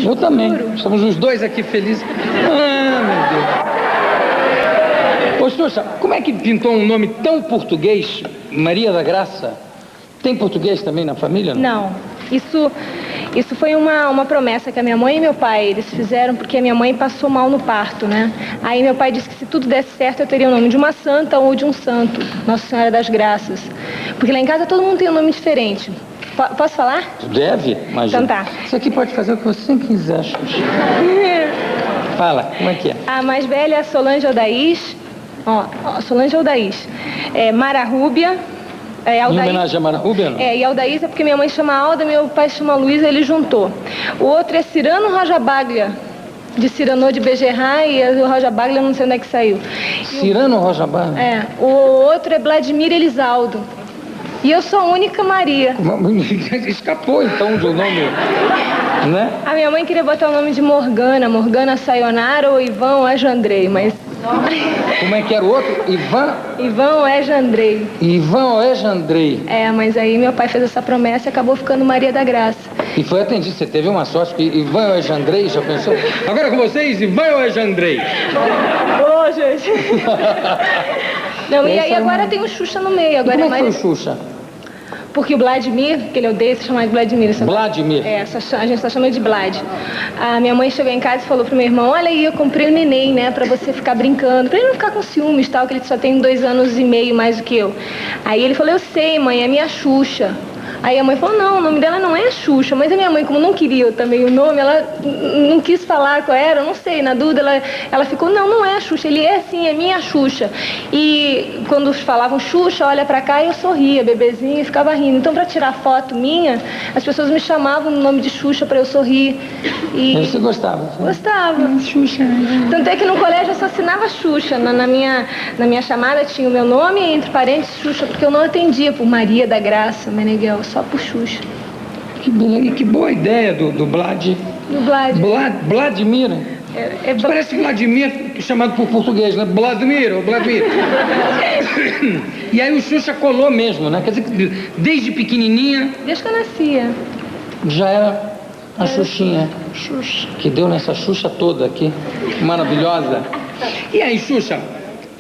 Eu também. Estamos os dois aqui felizes. Ah, meu Deus. Ô, Xuxa, como é que pintou um nome tão português, Maria da Graça? Tem português também na família? Não. Isso foi uma promessa que a minha mãe e meu pai, eles fizeram, porque a minha mãe passou mal no parto, né? Aí meu pai disse que se tudo desse certo, eu teria o nome de uma santa ou de um santo, Nossa Senhora das Graças. Porque lá em casa todo mundo tem um nome diferente. Posso falar? Deve, mas... Então tá. Isso aqui pode fazer o que você quiser, Xuxa. Fala, como é que é? A mais velha é a Solange Aldaís. Solange Aldaís. Mara Rúbia. Em homenagem a Mara Rúbia, não? E Aldaís é porque minha mãe chama Alda, meu pai chama Luísa, ele juntou. O outro é Cirano Rojabaglia, de Cyrano de Bergerac, e o Rojabaglia não sei onde é que saiu. Cirano Rojabaglia? O outro é Vladimir Elisaldo. E eu sou a única Maria. Escapou então do nome, né? A minha mãe queria botar o nome de Morgana Sayonara ou Ivan Oejandrei, mas... Como é que era o outro? Ivan Oejandrei. Ivan Oejandrei. Mas aí meu pai fez essa promessa e acabou ficando Maria da Graça. E foi atendido, você teve uma sorte que Ivan Oejandrei, já pensou? Agora com vocês, Ivan Oejandrei. Ô, gente. Não, e aí agora tem o Xuxa no meio. Agora como é que foi o Xuxa? Porque o Vladimir, que ele odeia se chamar de Vladimir. Vladimir? A gente só chama de Vlad. A minha mãe chegou em casa e falou pro meu irmão, olha aí, eu comprei um neném, né, pra você ficar brincando, pra ele não ficar com ciúmes e tal, que ele só tem 2 anos e meio mais do que eu. Aí ele falou, eu sei, mãe, é minha Xuxa. Aí a mãe falou, não, o nome dela não é Xuxa, mas a minha mãe, como não queria também o nome, ela não quis falar qual era, eu não sei, na dúvida ela ficou, não é Xuxa, ele é sim, é minha Xuxa. E quando falavam Xuxa, olha pra cá, eu sorria, bebezinho, e ficava rindo. Então, pra tirar foto minha, as pessoas me chamavam no nome de Xuxa pra eu sorrir. E você gostava? Gostava. Xuxa. Tanto é que no colégio eu só assinava Xuxa. Na minha chamada tinha o meu nome, entre parênteses, Xuxa, porque eu não atendia por Maria da Graça, Meneghel, só por Xuxa. Que boa ideia do Vlad. Do Vlad. Vladimir. Parece Vladimir chamado por português, né? Vladimir. E aí o Xuxa colou mesmo, né? Quer dizer, desde pequenininha... Desde que eu nascia. Já era a Xuxinha. Xuxa. Que deu nessa Xuxa toda aqui. Maravilhosa. E aí, Xuxa,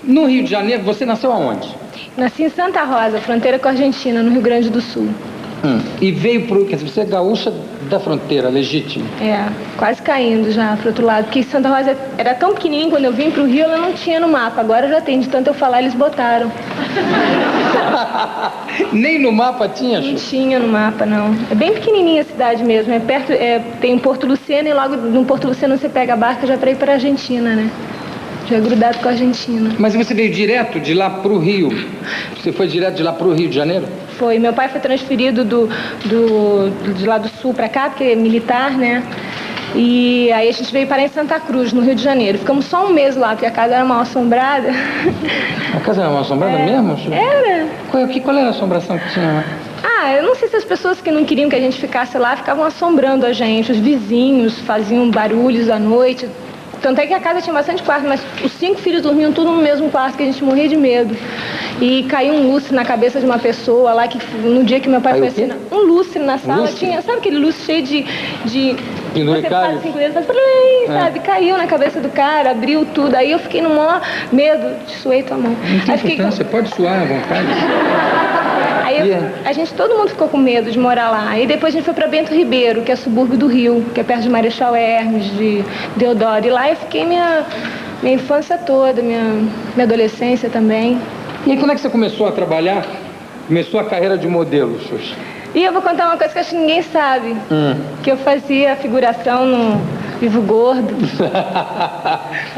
no Rio de Janeiro, você nasceu aonde? Nasci em Santa Rosa, fronteira com a Argentina, no Rio Grande do Sul. E veio quer dizer, você é gaúcha da fronteira, legítima. Quase caindo já pro outro lado, porque Santa Rosa era tão pequenininho, quando eu vim pro Rio, ela não tinha no mapa, agora já tem, de tanto eu falar, eles botaram. Nem no mapa tinha, Xuxa? Não tinha no mapa, não. É bem pequenininha a cidade mesmo, perto, tem Porto Luceno, e logo no Porto Luceno você pega a barca já pra ir pra Argentina, né? Já é grudado com a Argentina. Mas você veio direto de lá pro Rio? Você foi direto de lá pro Rio de Janeiro? Foi. Meu pai foi transferido de lá do sul pra cá, porque é militar, né? E aí a gente veio parar em Santa Cruz, no Rio de Janeiro. Ficamos só um mês lá, porque a casa era mal assombrada. A casa era mal assombrada mesmo? Era. Qual era a assombração que tinha lá? Eu não sei se as pessoas que não queriam que a gente ficasse lá ficavam assombrando a gente. Os vizinhos faziam barulhos à noite. Tanto é que a casa tinha bastante quarto, mas os 5 filhos dormiam tudo no mesmo quarto, que a gente morria de medo. E caiu um lustre na cabeça de uma pessoa lá, que no dia que meu pai foi assinar. Um lustre na sala, tinha, sabe aquele lustre cheio de penduricalhos? Sabe? Caiu na cabeça do cara, abriu tudo. Aí eu fiquei no maior medo, suei tua mão. Não tem importância, você pode suar à vontade. Aí todo mundo ficou com medo de morar lá. Aí depois a gente foi para Bento Ribeiro, que é subúrbio do Rio, que é perto de Marechal Hermes, de Deodoro. E lá eu fiquei minha infância toda, minha adolescência também. E aí, quando é que você começou a trabalhar? Começou a carreira de modelo, Xuxa? E eu vou contar uma coisa que acho que ninguém sabe. Que eu fazia figuração no Vivo Gordo.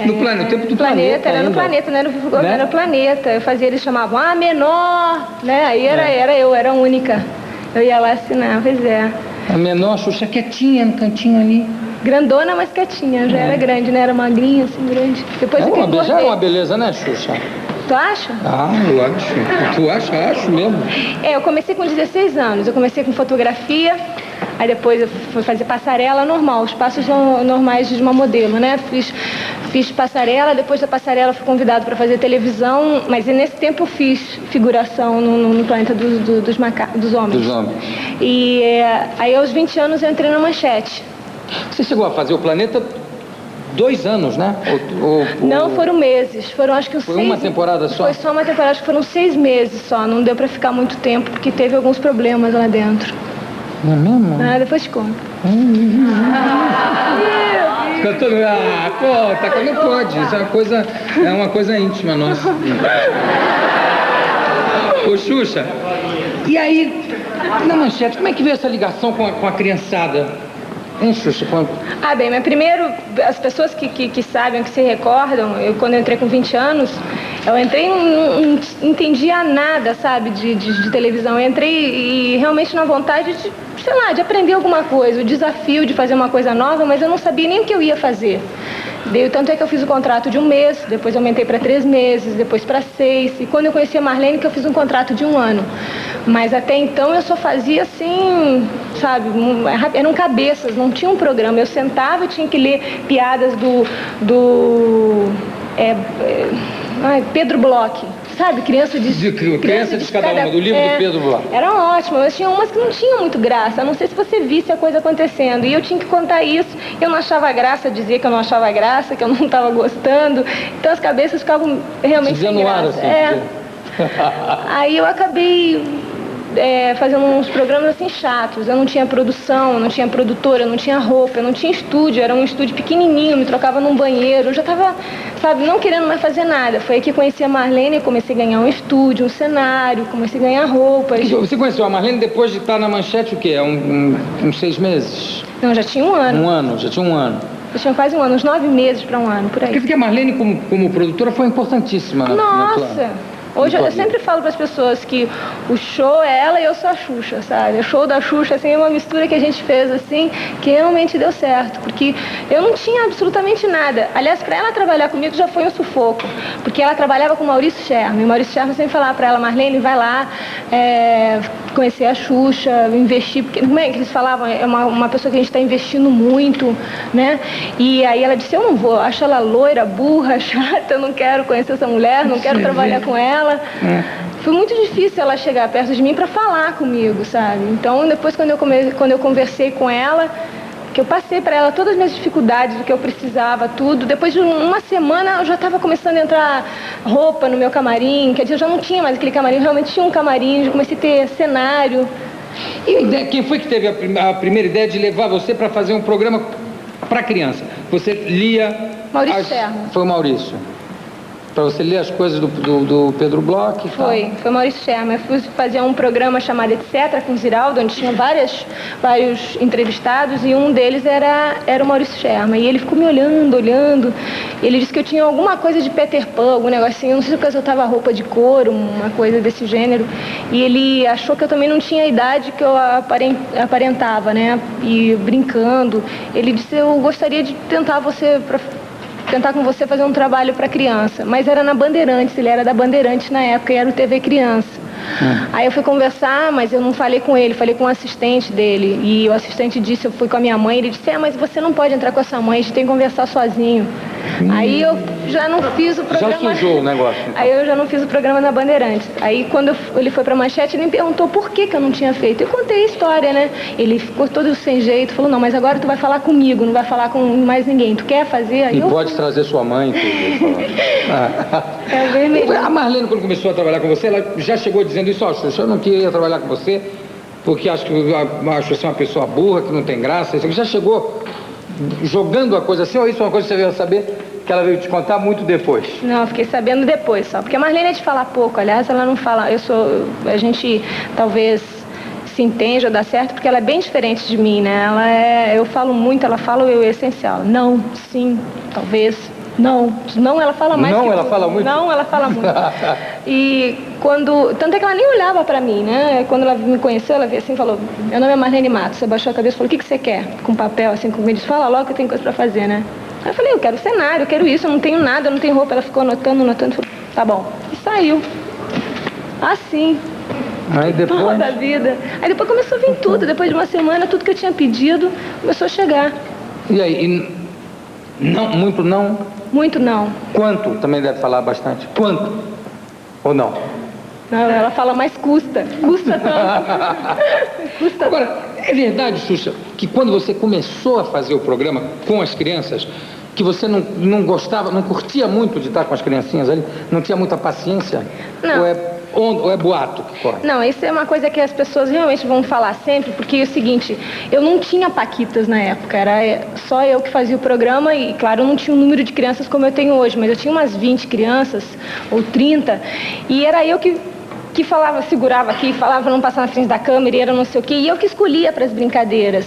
No tempo do Planeta era ainda. No Planeta, não era o Vivo Gordo, era o Planeta. Eu fazia, eles chamavam, menor, né? Aí eu era a única. Eu ia lá assinar, pois é. A menor, Xuxa, quietinha no cantinho ali. Grandona, mas quietinha, já era grande, né? Era magrinha, assim, grande. Depois já era uma beleza, né, Xuxa? Tu acha? Eu acho. Tu acha? Acho mesmo. Eu comecei com 16 anos. Eu comecei com fotografia, aí depois eu fui fazer passarela normal, os passos normais de uma modelo, né? Fiz passarela, depois da passarela fui convidado para fazer televisão, mas nesse tempo eu fiz figuração no Planeta dos Homens. Dos Homens. E aí aos 20 anos eu entrei na Manchete. Você chegou a fazer o Planeta 2 anos, né? Não, foram meses. Foram acho que uns Foi 6... uma temporada só? Foi só uma temporada, acho que foram 6 meses só. Não deu pra ficar muito tempo, porque teve alguns problemas lá dentro. Não é mesmo? Depois te conto. Fica todo... conta, não pode. Isso é uma coisa íntima nossa. Ô, Xuxa, e aí, na Manchete, como é que veio essa ligação com a criançada? Hein, Xuxa? Bem, mas primeiro, as pessoas que sabem, que se recordam, quando eu entrei com 20 anos, eu entrei e não entendia nada, sabe, de televisão. Eu entrei e realmente na vontade de, sei lá, de aprender alguma coisa, o desafio de fazer uma coisa nova, mas eu não sabia nem o que eu ia fazer. Tanto é que eu fiz o contrato de 1 mês, depois eu aumentei para 3 meses, depois para 6, e quando eu conheci a Marlene, que eu fiz um contrato de 1 ano. Mas até então eu só fazia assim, sabe, eram cabeças, não tinha um programa. Eu sentava, eu tinha que ler piadas Pedro Bloch, sabe? Criança de cada uma, do livro do Pedro Bloch. Eram ótimas, mas tinha umas que não tinham muito graça. A não sei se você visse a coisa acontecendo. E eu tinha que contar isso. Eu não achava graça, dizia que eu não achava graça, que eu não estava gostando. Então as cabeças ficavam realmente sem graça. Assim, Aí eu acabei fazendo uns programas assim chatos. Eu não tinha produção, eu não tinha produtora, eu não tinha roupa, eu não tinha estúdio. Era um estúdio pequenininho, me trocava num banheiro. Eu já estava, sabe, não querendo mais fazer nada. Foi aí que conheci a Marlene e comecei a ganhar um estúdio, um cenário, comecei a ganhar roupas. Você conheceu a Marlene depois de estar na Manchete o quê? Uns 6 meses? Não, já tinha 1 ano. Já tinha 1 ano. Eu tinha quase 1 ano, uns 9 meses para 1 ano, por aí. Porque a Marlene, como produtora, foi importantíssima. Nossa! Hoje eu sempre falo para as pessoas que o show é ela e eu sou a Xuxa, sabe? O show da Xuxa, assim, é uma mistura que a gente fez, assim, que realmente deu certo. Porque eu não tinha absolutamente nada. Aliás, para ela trabalhar comigo já foi um sufoco. Porque ela trabalhava com o Maurício Sherman. E o Maurício Sherman sempre falava para ela, Marlene, vai lá conhecer a Xuxa, investir. Porque, como é que eles falavam? É uma pessoa que a gente está investindo muito, né? E aí ela disse, eu não vou. Acho ela loira, burra, chata, eu não quero conhecer essa mulher, não quero trabalhar com ela. Foi muito difícil ela chegar perto de mim para falar comigo, sabe? Então, depois quando eu conversei com ela, que eu passei para ela todas as minhas dificuldades, o que eu precisava, tudo. Depois de uma semana, eu já estava começando a entrar roupa no meu camarim. Quer dizer, eu já não tinha mais aquele camarim, eu realmente tinha um camarim, já comecei a ter cenário. E quem foi que teve a primeira ideia de levar você para fazer um programa para criança? Você lia... Maurício Sherman. Foi o Maurício. Para você ler as coisas do Pedro Bloch e tal? Foi Maurício Sherman. Eu fui fazer um programa chamado Etc. com o Ziraldo, onde tinha vários entrevistados, e um deles era o Maurício Sherman. E ele ficou me olhando. E ele disse que eu tinha alguma coisa de Peter Pan, algum negocinho, não sei se eu tava roupa de couro, uma coisa desse gênero. E ele achou que eu também não tinha a idade que eu aparentava, né? E brincando. Ele disse, eu gostaria de tentar com você fazer um trabalho para criança, mas era na Bandeirantes, ele era da Bandeirantes na época e era o TV Criança. Aí eu fui conversar, mas eu não falei com ele, falei com o assistente dele, e o assistente disse, eu fui com a minha mãe, ele disse, mas você não pode entrar com a sua mãe, a gente tem que conversar sozinho. Aí eu já não fiz o programa... Já sujou o negócio. Então. Aí eu já não fiz o programa na Bandeirantes. Aí quando ele foi pra Manchete, ele me perguntou por que eu não tinha feito. Eu contei a história, né? Ele ficou todo sem jeito, falou, não, mas agora tu vai falar comigo, não vai falar com mais ninguém. Tu quer fazer? Aí e pode trazer sua mãe. É vermelho. A Marlene, quando começou a trabalhar com você, ela já chegou dizendo isso, Xuxa, eu não queria trabalhar com você, porque acho que você é uma pessoa burra, que não tem graça. Isso já chegou jogando a coisa assim, ou isso é uma coisa que você veio saber que ela veio te contar muito depois? Não, eu fiquei sabendo depois só, porque a Marlene é de falar pouco, aliás, ela não fala, a gente talvez se entende ou dá certo, porque ela é bem diferente de mim, né? Eu falo muito, ela fala o essencial, não, sim, talvez, não, ela fala mais não, que ela fala muito? Não, ela fala muito. E tanto é que ela nem olhava pra mim, né? Quando ela me conheceu, ela veio assim e falou, meu nome é Marlene Matos. Você baixou a cabeça e falou, o que você quer? Com papel, assim, comigo, disse, fala logo que eu tenho coisa pra fazer, né? Aí eu falei, eu quero cenário, eu quero isso, eu não tenho nada, eu não tenho roupa. Ela ficou anotando, falou, tá bom. E saiu. Assim. Aí depois... da vida. Aí depois começou a vir tudo, depois de uma semana, tudo que eu tinha pedido começou a chegar. E aí, não, muito não? Muito não. Quanto? Também deve falar bastante. Quanto? Ou não? Não, ela fala mais custa. Custa tanto. Custa. Agora, É verdade, Xuxa, que quando você começou a fazer o programa com as crianças, que você não gostava, não curtia muito de estar com as criancinhas ali, não tinha muita paciência? Não. Ou é boato que corre? Não, isso é uma coisa que as pessoas realmente vão falar sempre, porque é o seguinte, eu não tinha paquitas na época, era só eu que fazia o programa e, claro, eu não tinha um número de crianças como eu tenho hoje, mas eu tinha umas 20 crianças, ou 30, e era eu que falava, segurava aqui, falava pra não passar na frente da câmera e era não sei o quê, e eu que escolhia para as brincadeiras.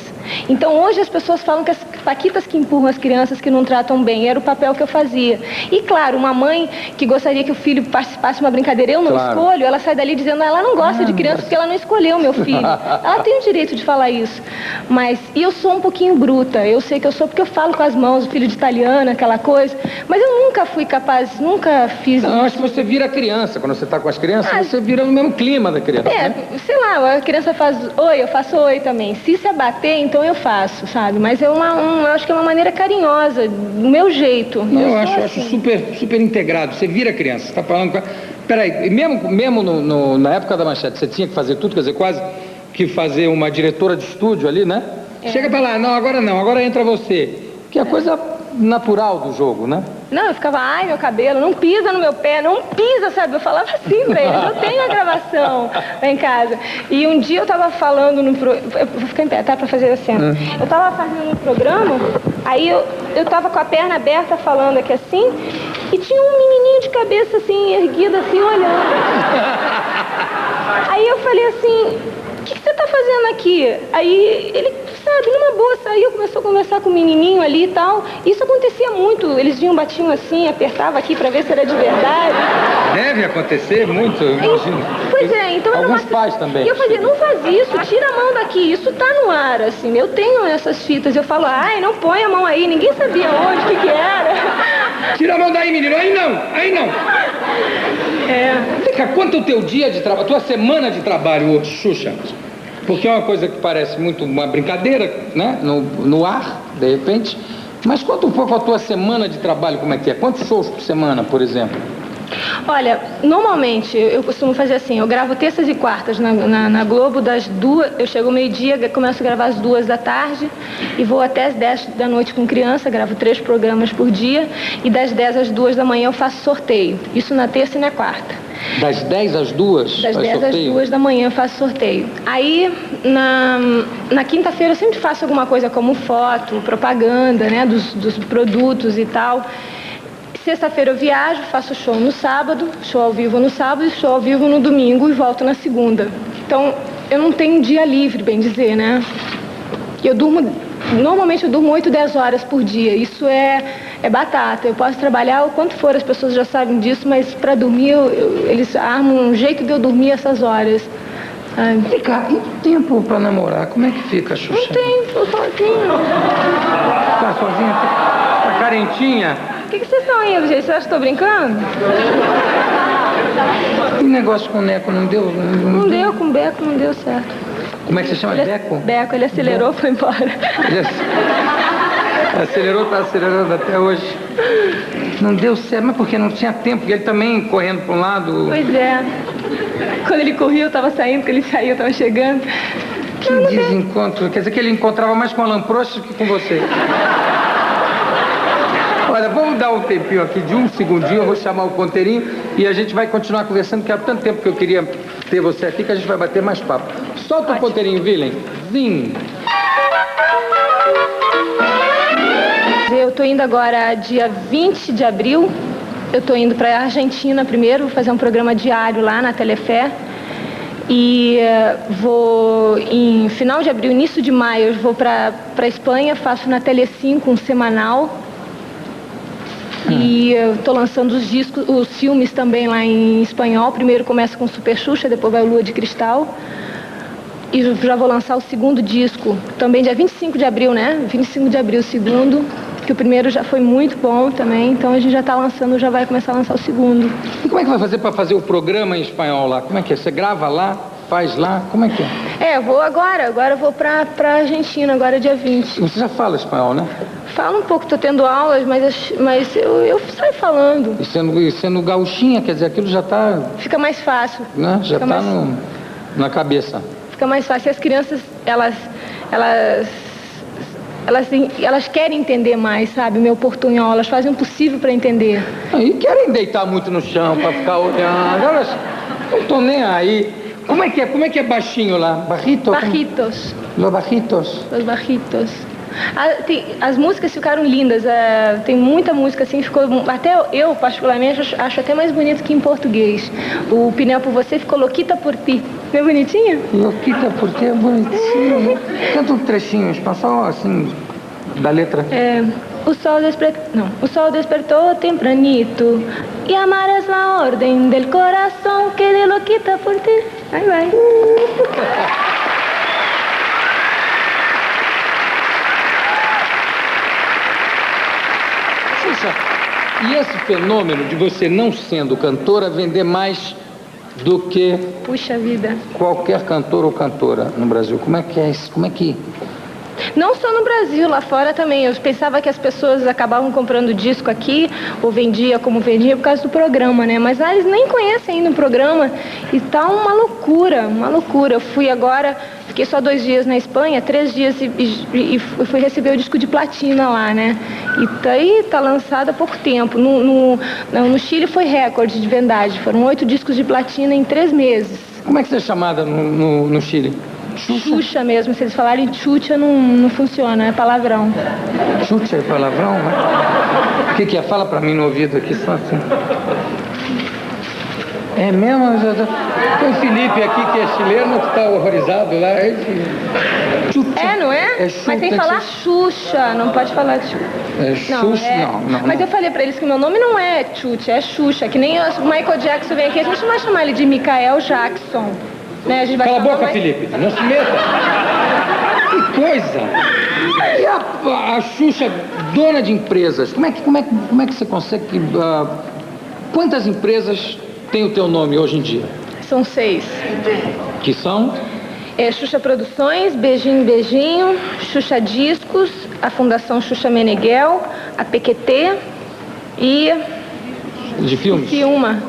Então hoje as pessoas falam que as paquitas que empurram as crianças que não tratam bem, era o papel que eu fazia. E claro, uma mãe que gostaria que o filho participasse de uma brincadeira, eu não escolho, ela sai dali dizendo, ela não gosta de criança porque ela não escolheu meu filho. Ela tem o direito de falar isso. E eu sou um pouquinho bruta, eu sei que eu sou porque eu falo com as mãos, o filho de italiana, aquela coisa, mas eu nunca fui capaz, nunca fiz... Não, acho que você vira criança, quando você está com as crianças, você vira no mesmo clima da criança, né? Sei lá, a criança faz oi, eu faço oi também. Se se abater, então eu faço, sabe? Mas eu acho que é uma maneira carinhosa, do meu jeito. Não, eu acho super integrado. Você vira criança, você está falando com... Peraí, mesmo na época da Manchete, você tinha que fazer tudo, quer dizer, quase que fazer uma diretora de estúdio ali, né? Chega pra lá, não, agora entra você. Que é a coisa natural do jogo, né? Não, eu ficava, ai, meu cabelo, não pisa no meu pé, não pisa, sabe? Eu falava assim pra eles, eu tenho a gravação lá em casa. E um dia eu tava falando eu vou ficar em pé, tá? Pra fazer a cena. Eu tava fazendo um programa, aí eu tava com a perna aberta falando aqui assim, e tinha um menininho de cabeça assim, erguido assim, olhando. Aí eu falei assim, o que você tá fazendo aqui? Aí ele, sabe, numa boa, saiu, começou a conversar com o menininho ali e tal. Isso acontecia muito, eles batiam assim, apertava aqui pra ver se era de verdade. Deve acontecer muito, eu imagino. Pois é, então... Alguns pais também. E eu fazia, não faz isso, tira a mão daqui, isso tá no ar, assim. Eu tenho essas fitas, eu falo, ai, não põe a mão aí, ninguém sabia onde, o que era. Tira a mão daí, menino, aí não. Vem cá, quanto é o teu dia de trabalho, a tua semana de trabalho hoje, Xuxa? Porque é uma coisa que parece muito uma brincadeira, né? No ar, de repente. Mas quanto foi com a tua semana de trabalho, como é que é? Quantos shows por semana, por exemplo? Olha, normalmente eu costumo fazer assim, eu gravo terças e quartas na Globo, das 2, eu chego ao meio-dia, começo a gravar às 2 da tarde e vou até às 10 da noite com criança, gravo 3 programas por dia e das 10 às 2 da manhã eu faço sorteio, isso na terça e na quarta. Das 10 às 2? Das 10 sorteio? às 2 da manhã eu faço sorteio. Aí, na quinta-feira eu sempre faço alguma coisa como foto, propaganda, né, dos produtos e tal. Sexta-feira eu viajo, faço show no sábado, show ao vivo no sábado e show ao vivo no domingo e volto na segunda. Então, eu não tenho dia livre, bem dizer, né? Normalmente eu durmo 8, 10 horas por dia. Isso é batata. Eu posso trabalhar o quanto for, as pessoas já sabem disso, mas para dormir, eles armam um jeito de eu dormir essas horas. Vem cá, e tempo para namorar? Como é que fica, Xuxa? Não tem, tô sozinha. Tá sozinha? Tá carentinha? O que vocês estão indo, gente? Vocês acham que estou brincando? E o negócio com o Neco não deu? Não deu, com o Beco não deu certo. Como é que você chama? Beco? Beco, ele acelerou, foi embora. Acelerou, tá acelerando até hoje. Não deu certo, mas porque não tinha tempo, porque ele também correndo para um lado. Pois é. Quando ele corria, eu estava saindo, quando ele saía, eu estava chegando. Que desencontro. Quer dizer que ele encontrava mais com a Alan Prost do que com você. Olha, vamos dar um tempinho aqui de um segundinho, eu vou chamar o ponteirinho e a gente vai continuar conversando, que há tanto tempo que eu queria ter você aqui que a gente vai bater mais papo. Solta o ponteirinho, Villain. Zim. Eu tô indo agora dia 20 de abril, eu tô indo para a Argentina primeiro, vou fazer um programa diário lá na Telefé. E vou, em final de abril, início de maio, eu vou para Espanha, faço na Telecinco um semanal. E eu tô lançando os filmes também lá em espanhol. Primeiro começa com Super Xuxa, depois vai Lua de Cristal. E já vou lançar o segundo disco, também dia 25 de abril, né? 25 de abril o segundo, que o primeiro já foi muito bom também. Então a gente já tá lançando, já vai começar a lançar o segundo. E como é que vai fazer para fazer o programa em espanhol lá? Como é que é? Você grava lá, faz lá? Como é que é? Eu vou agora eu vou pra Argentina, agora dia 20. Você já fala espanhol, né? Falo um pouco, tô tendo aulas, mas eu saio falando. E sendo gauchinha, quer dizer, aquilo já tá... Fica mais fácil. Né? Já tá na cabeça. Fica mais fácil. E as crianças, elas elas querem entender mais, sabe? Meu portunhol, elas fazem o possível para entender. E querem deitar muito no chão para ficar olhando. Elas não estão nem aí. Como é que é baixinho lá? Barrito? Bajitos. Los bajitos. Os bajitos. As músicas ficaram lindas, tem muita música assim, ficou, até eu particularmente acho até mais bonito que em português. O Pneu por Você ficou Louquita por Ti. Não é bonitinho? Louquita por Ti é bonitinho. Canta um trechinho, só assim, da letra. O sol despertou tempranito e amarás la orden del corazón, quedé loquita por ti. Aí vai. E esse fenômeno de você não sendo cantora vender mais do que Puxa vida. qualquer cantor ou cantora no Brasil, como é que é isso? Como é que... Não só no Brasil, lá fora também. Eu pensava que as pessoas acabavam comprando disco aqui, ou vendia como vendia por causa do programa, né? Mas lá eles nem conhecem ainda o programa e tá uma loucura, uma loucura. Eu fui agora, fiquei só 2 dias na Espanha, 3 dias e fui receber o disco de platina lá, né? E tá lançado há pouco tempo. No Chile foi recorde de vendagem, foram 8 discos de platina em 3 meses. Como é que você é chamada no Chile? Xuxa mesmo, se eles falarem Xuxa não funciona, é palavrão. Xuxa é palavrão, né? O que é? Fala pra mim no ouvido aqui, só assim. É mesmo? Tem o Felipe aqui, que é chileno, que tá horrorizado lá. Xuxa. Não é? Mas tem que falar Xuxa, não pode falar Xuxa. Xuxa, não. Mas eu falei pra eles que meu nome não é Xuxa, é Xuxa. Que nem o Michael Jackson vem aqui, a gente não vai chamar ele de Michael Jackson. Né? A gente vai Cala a boca, mais... Felipe, não se meta. Que coisa! E a Xuxa, dona de empresas, como é que você consegue... quantas empresas tem o teu nome hoje em dia? São 6. Que são? Xuxa Produções, Beijinho Beijinho, Xuxa Discos, a Fundação Xuxa Meneghel, a PQT e... De filmes? Filma.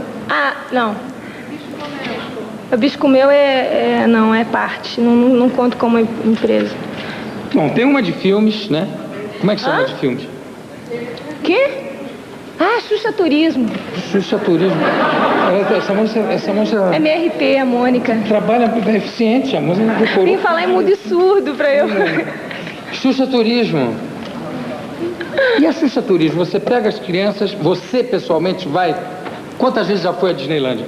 Não. O Bisco Meu não, é parte, não conto como empresa. Bom, tem uma de filmes, né? Como é que chama de filmes? Quê? Xuxa Turismo. Xuxa Turismo. Essa moça... É MRT, a Mônica. Trabalha, é eficiente, a moça decorou. Tem que falar em mudo e surdo pra eu... Xuxa Turismo. E a Xuxa Turismo, você pega as crianças, você pessoalmente vai... Quantas vezes já foi à Disneylândia?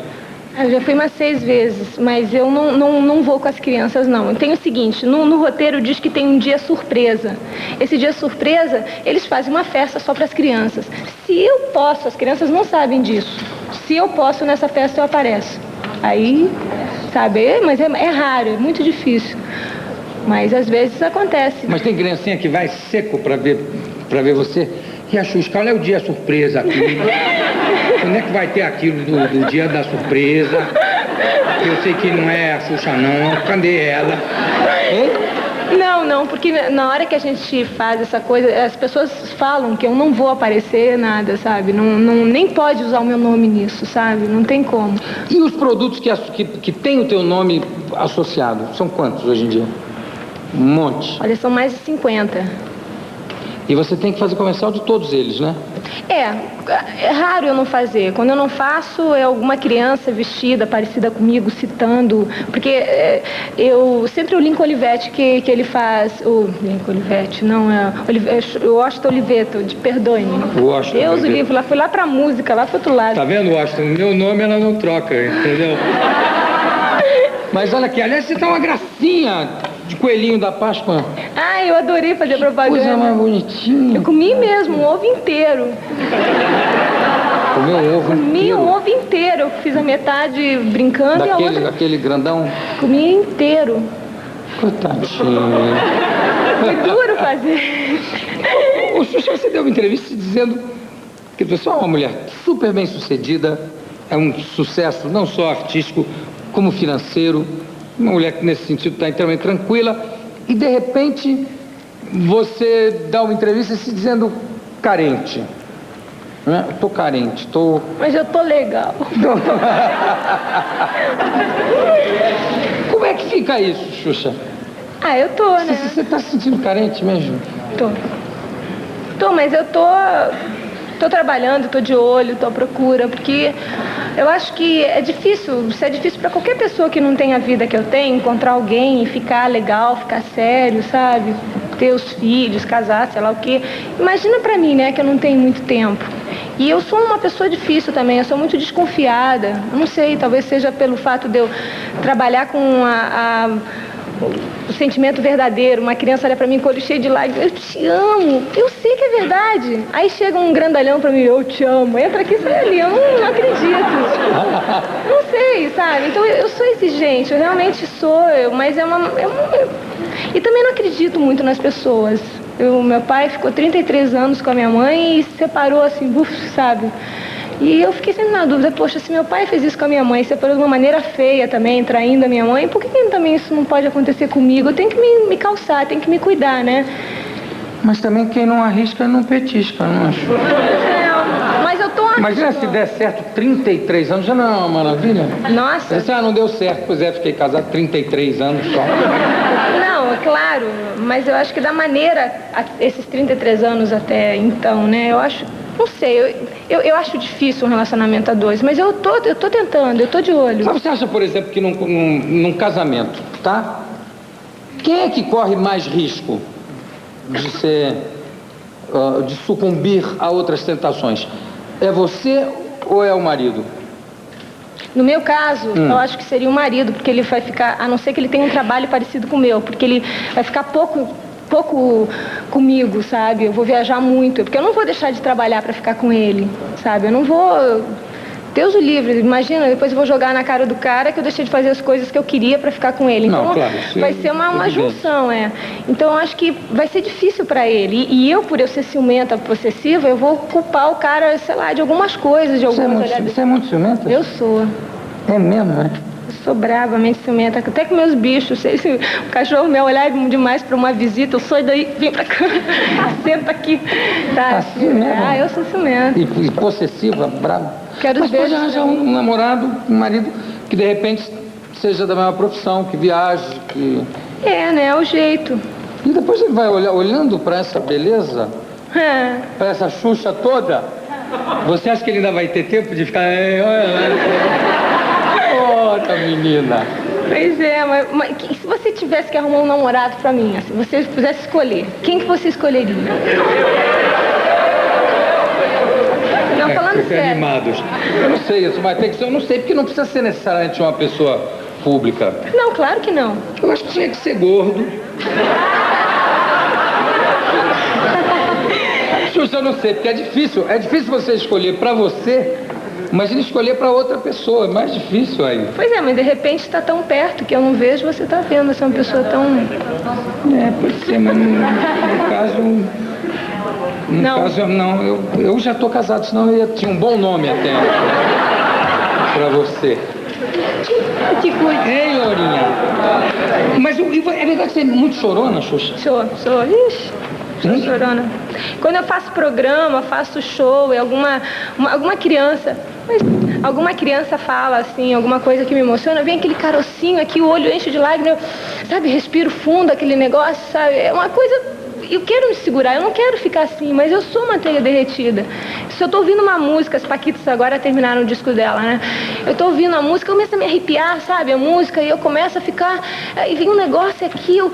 Eu já fui umas 6 vezes, mas eu não vou com as crianças, não. Tem o seguinte, no roteiro diz que tem um dia surpresa. Esse dia surpresa, eles fazem uma festa só para as crianças. Se eu posso, as crianças não sabem disso. Se eu posso, nessa festa eu apareço. Aí, sabe, mas é raro, é muito difícil. Mas às vezes acontece. Mas tem criancinha que vai seco para ver você? E a Xuxa, qual é o dia surpresa aqui? Quando é que vai ter aquilo do dia da surpresa? Eu sei que não é a Xuxa, não. Cadê ela? Hein? Não, porque na hora que a gente faz essa coisa, as pessoas falam que eu não vou aparecer nada, sabe? Nem pode usar o meu nome nisso, sabe? Não tem como. E os produtos que tem o teu nome associado, são quantos hoje em dia? Um monte. Olha, são mais de 50. E você tem que fazer comercial de todos eles, né? É raro eu não fazer. Quando eu não faço, é alguma criança vestida, parecida comigo, citando. Porque sempre o Lincoln Olivetti que ele faz... O Lincoln Olivetti, não, o Washington Oliveto, perdoe-me. Washington Deus o livro, fui lá pra música, lá pro outro lado. Tá vendo, Washington? Meu nome ela não troca, entendeu? Mas olha aqui, aliás, você tá uma gracinha de coelhinho da Páscoa. Eu adorei fazer propaganda. Coisa mais bonitinha. Eu comi mesmo, um ovo inteiro. Comeu um ovo inteiro? Comi um ovo inteiro. Eu fiz a metade brincando e a outra... Daquele grandão? Comi inteiro. Coitadinho. Foi duro fazer. Ô, Xuxa, você deu uma entrevista dizendo que você é uma mulher super bem sucedida, é um sucesso não só artístico, como financeiro, uma mulher que nesse sentido está inteiramente tranquila, e de repente você dá uma entrevista se dizendo carente. Né? Tô carente, tô... Mas eu tô legal. Como é que fica isso, Xuxa? Ah, eu tô, né? Você tá se sentindo carente mesmo? Tô, mas eu tô trabalhando, tô de olho, tô à procura, porque eu acho que é difícil para qualquer pessoa que não tem a vida que eu tenho, encontrar alguém e ficar legal, ficar sério, sabe? Ter os filhos, casar, sei lá o quê. Imagina pra mim, né, que eu não tenho muito tempo. E eu sou uma pessoa difícil também, eu sou muito desconfiada. Eu não sei, talvez seja pelo fato de eu trabalhar com o sentimento verdadeiro. Uma criança olha pra mim com o olho cheio de lágrimas, eu te amo, eu sei que é verdade. Aí chega um grandalhão pra mim, eu te amo, entra aqui, sai ali, eu não acredito. Não sei, sabe? Então eu sou exigente, eu realmente sou, mas e também não acredito muito nas pessoas. Meu pai ficou 33 anos com a minha mãe e se separou assim, sabe? E eu fiquei sempre na dúvida, poxa, se meu pai fez isso com a minha mãe, separou de uma maneira feia também, traindo a minha mãe, por que também isso não pode acontecer comigo? Eu tenho que me calçar, tenho que me cuidar, né? Mas também quem não arrisca não petisca, não acho? Mas eu tô arriscando. Imagina se der certo 33 anos, já não é uma maravilha? Nossa. Não deu certo, pois é, fiquei casado 33 anos só. Não, é claro, mas eu acho que da maneira, esses 33 anos até então, né, eu acho, não sei, eu acho difícil um relacionamento a dois, mas eu tô tentando, eu tô de olho. Mas você acha, por exemplo, que num casamento, tá? Quem é que corre mais risco de sucumbir a outras tentações? É você ou é o marido? No meu caso, eu acho que seria o marido, porque ele vai ficar, a não ser que ele tenha um trabalho parecido com o meu, porque ele vai ficar pouco comigo, sabe? Eu vou viajar muito, porque eu não vou deixar de trabalhar para ficar com ele, sabe? Eu não vou... Deus o livre, imagina, depois eu vou jogar na cara do cara que eu deixei de fazer as coisas que eu queria para ficar com ele. Então, não, claro, vai ser uma junção, Então, eu acho que vai ser difícil para ele. E eu, por eu ser ciumenta, possessiva, eu vou culpar o cara, sei lá, de algumas coisas, de algumas olhadas. Você é muito ciumenta? Eu sou. É mesmo, né? Sou bravamente ciumenta, até com meus bichos. Se o cachorro meu olhar demais para uma visita, eu sou daí, vem pra cá, senta aqui. Tá, assim mesmo? Ah, eu sou ciumenta. E possessiva, brava. Mas pode arranjar um namorado, um marido que de repente seja da mesma profissão, que viaje, que... É o jeito. E depois ele vai olhando para essa beleza, para essa Xuxa toda. Você acha que ele ainda vai ter tempo de ficar... Outra menina. Pois é, mas se você tivesse que arrumar um namorado pra mim, se você pudesse escolher, quem que você escolheria? Não, falando sério. Animados. Eu não sei, isso vai ter que ser, eu não sei, porque não precisa ser necessariamente uma pessoa pública. Não, claro que não. Eu acho que tinha que ser gordo. Xuxa, eu não sei, porque é difícil você escolher pra você. Imagina escolher para outra pessoa, é mais difícil aí. Pois é, mas de repente está tão perto que eu não vejo, você está vendo, você é uma pessoa tão... Pode ser, mas no caso... Eu já estou casado, senão eu tinha um bom nome até para você. Que coisa. Ei, Lourinha. Mas é verdade que você é muito chorona, Xuxa? Sou. Ixi. Sou chorona. Quando eu faço programa, faço show e alguma criança fala assim, alguma coisa que me emociona, vem aquele carocinho aqui, o olho enche de lágrimas, sabe, respiro fundo aquele negócio, sabe, é uma coisa, eu quero me segurar, eu não quero ficar assim, mas eu sou manteiga derretida. Se eu tô ouvindo uma música, as Paquitas agora terminaram o disco dela, né? Eu tô ouvindo a música, eu começo a me arrepiar, sabe, a música, e eu começo a ficar, aí vem um negócio aqui, eu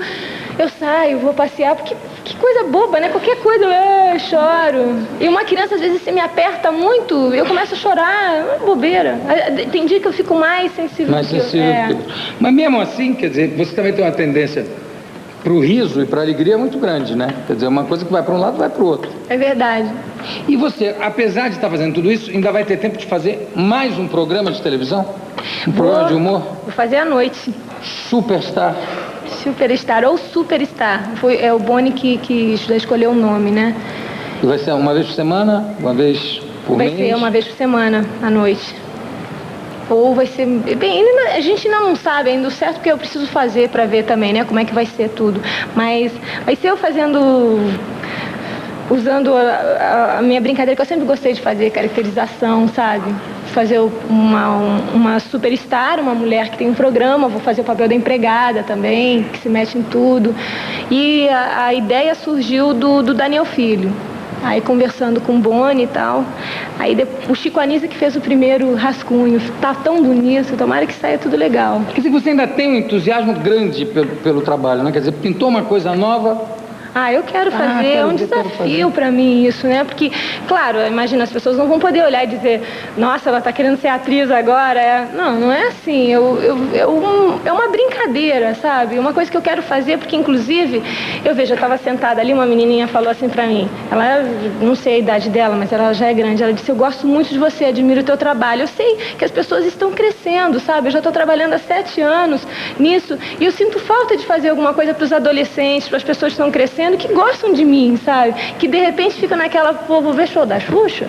saio, vou passear, porque que coisa boba, né? Qualquer coisa, eu choro. E uma criança, às vezes, você me aperta muito, eu começo a chorar, é uma bobeira. Tem dia que eu fico mais sensível. Mas mesmo assim, quer dizer, você também tem uma tendência para o riso e para a alegria muito grande, né? Quer dizer, uma coisa que vai para um lado, vai para o outro. É verdade. E você, apesar de estar fazendo tudo isso, ainda vai ter tempo de fazer mais um programa de televisão? Programa de humor? Vou fazer à noite. Superstar ou Superstar. É o Boni que já escolheu o nome, né? E vai ser uma vez por semana? Uma vez por mês? Vai ser uma vez por semana, à noite. Ou vai ser... Bem, a gente ainda não sabe ainda o certo, porque eu preciso fazer para ver também, né? Como é que vai ser tudo. Mas vai ser eu usando a minha brincadeira, que eu sempre gostei de fazer, caracterização, sabe? fazer uma superstar, uma mulher que tem um programa, vou fazer o papel da empregada também, que se mete em tudo. E a ideia surgiu do Daniel Filho. Aí conversando com o Boni e tal, aí o Chico Anísio que fez o primeiro rascunho, tá tão bonito, tomara que saia tudo legal. Quer dizer, você ainda tem um entusiasmo grande pelo trabalho, né? Quer dizer, pintou uma coisa nova... Eu quero fazer, é um desafio para mim isso, né? Porque, claro, imagina, as pessoas não vão poder olhar e dizer, nossa, ela está querendo ser atriz agora. Não é assim, é uma brincadeira, sabe? Uma coisa que eu quero fazer, porque inclusive, eu estava sentada ali, uma menininha falou assim para mim, ela, não sei a idade dela, mas ela já é grande, ela disse, eu gosto muito de você, admiro o teu trabalho. Eu sei que as pessoas estão crescendo, sabe? Eu já estou trabalhando há 7 anos nisso, e eu sinto falta de fazer alguma coisa para os adolescentes, para as pessoas que estão crescendo, que gostam de mim, sabe? Que de repente fica naquela, vou ver show da Xuxa,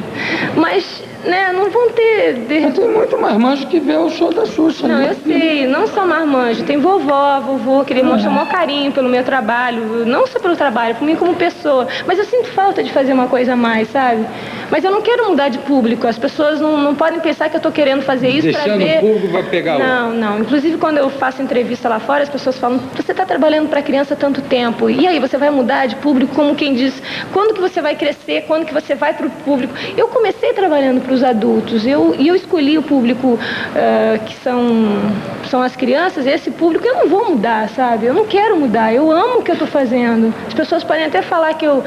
mas, né, não vão ter... Mas tem muito marmanjo que vê o show da Xuxa. Não, né? eu sei, não só marmanjo, tem vovô, que demonstra o maior carinho pelo meu trabalho, não só pelo trabalho, por mim como pessoa, mas eu sinto falta de fazer uma coisa a mais, sabe? Mas eu não quero mudar de público, as pessoas não podem pensar que eu tô querendo fazer isso para ver... Deixando o público vai pegar Não, inclusive quando eu faço entrevista lá fora, as pessoas falam, você tá trabalhando para criança há tanto tempo, e aí você vai mudar de público, como quem diz, quando que você vai crescer, quando que você vai pro público? Eu comecei trabalhando para os adultos, e eu escolhi o público que são as crianças, e esse público eu não vou mudar, sabe? Eu não quero mudar, eu amo o que eu tô fazendo. As pessoas podem até falar que eu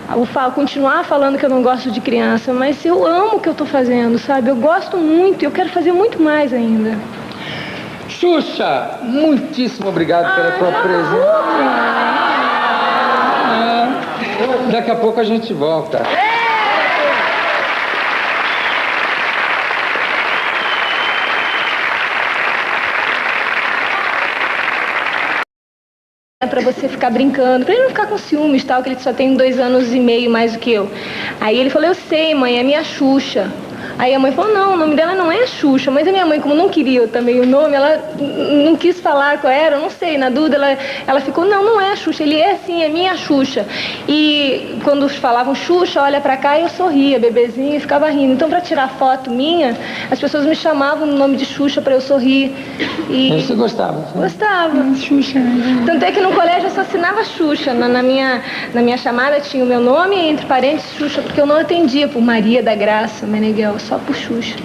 vou continuar falando que eu não gosto de criança, mas eu amo o que eu estou fazendo, sabe? Eu gosto muito e eu quero fazer muito mais ainda. Xuxa, muitíssimo obrigado pela tua presença. Daqui a pouco a gente volta. Para você ficar brincando, para ele não ficar com ciúmes, tal, que ele só tem 2 anos e meio mais do que eu. Aí ele falou, eu sei, mãe, é minha Xuxa. Aí a mãe falou, não, o nome dela não é Xuxa, mas a minha mãe, como não queria também o nome, ela não quis falar qual era, eu não sei, na dúvida ela ficou, não é Xuxa, ele é sim, é minha Xuxa. E quando falavam Xuxa, olha pra cá, eu sorria, bebezinho, e ficava rindo. Então, pra tirar foto minha, as pessoas me chamavam no nome de Xuxa pra eu sorrir. E você gostava? Gostava. Xuxa. Tanto é que no colégio eu só assinava Xuxa. Na minha chamada tinha o meu nome, entre parênteses, Xuxa, porque eu não atendia por Maria da Graça Meneghel, só por Xuxa.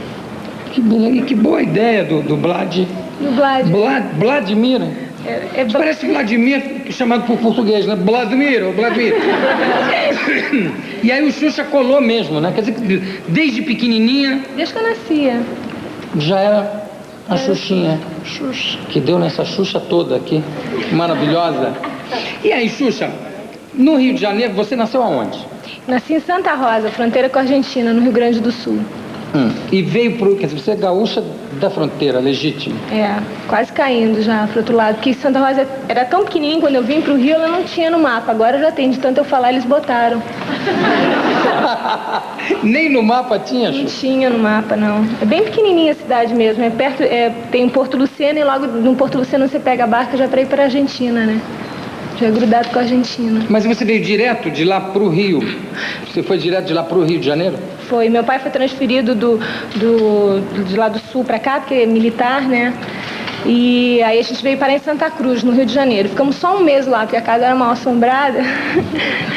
Que boa ideia do Vlad. Do Vlad. Vladimir. Parece Vladimir chamado por português, né? Vladimir. E aí o Xuxa colou mesmo, né? Quer dizer, desde pequenininha... Desde que eu nascia. Já era a Xuxinha. Xuxa. Que deu nessa Xuxa toda aqui, maravilhosa. E aí, Xuxa, no Rio de Janeiro, você nasceu aonde? Nasci em Santa Rosa, fronteira com a Argentina, no Rio Grande do Sul. E veio quer dizer, você é gaúcha da fronteira, legítimo. Quase caindo já pro outro lado, porque Santa Rosa era tão pequenininho, quando eu vim pro Rio, ela não tinha no mapa, agora já tem, de tanto eu falar, eles botaram. Nem no mapa tinha, Xuxa? Não tinha no mapa, não. É bem pequenininha a cidade mesmo, tem o Porto Luceno e logo no Porto Luceno você pega a barca já pra ir pra Argentina, né? Já é grudado com a Argentina. Mas você veio direto de lá pro Rio? Você foi direto de lá pro Rio de Janeiro? Foi. Meu pai foi transferido de lá do sul pra cá, porque é militar, né? E aí a gente veio parar em Santa Cruz, no Rio de Janeiro. Ficamos só um mês lá, porque a casa era mal assombrada.